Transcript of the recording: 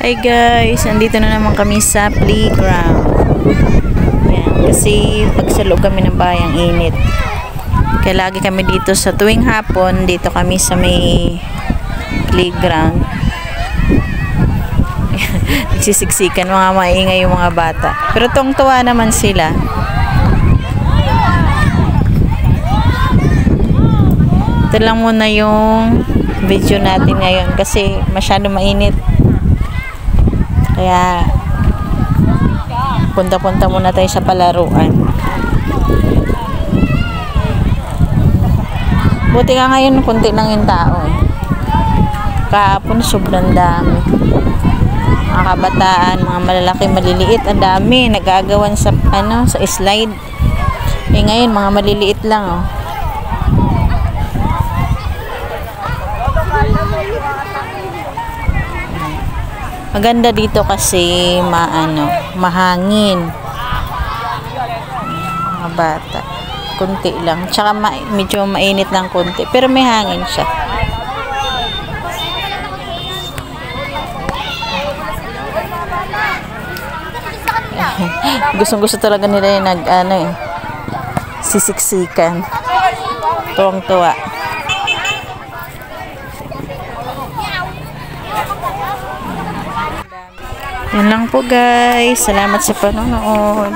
Hi guys, nandito na naman kami sa playground. Yan, kasi pag sa loob kami ng bahay ang init. Kaya lagi kami dito sa tuwing hapon, dito kami sa may playground. Nagsisiksikan, mga maingay yung mga bata. Pero tuwang-tuwa naman sila. Ito lang muna yung video natin ngayon kasi masyado mainit. Kaya punta-punta muna tayo sa palaruan. Buti nga ngayon kunti lang yung tao. Kahapon sobrang dami. Mga kabataan, mga malalaki, maliliit, ang dami nagagawan sa sa slide. Ngayon mga maliliit lang oh. Maganda dito kasi mahangin. Mga bata. Kunti lang. Tsaka medyo mainit lang kunti. Pero may hangin siya. Gustong-gusto talaga nila yung sisiksikan. Tuwang-tuwa. Yan lang po guys. Salamat sa panonood.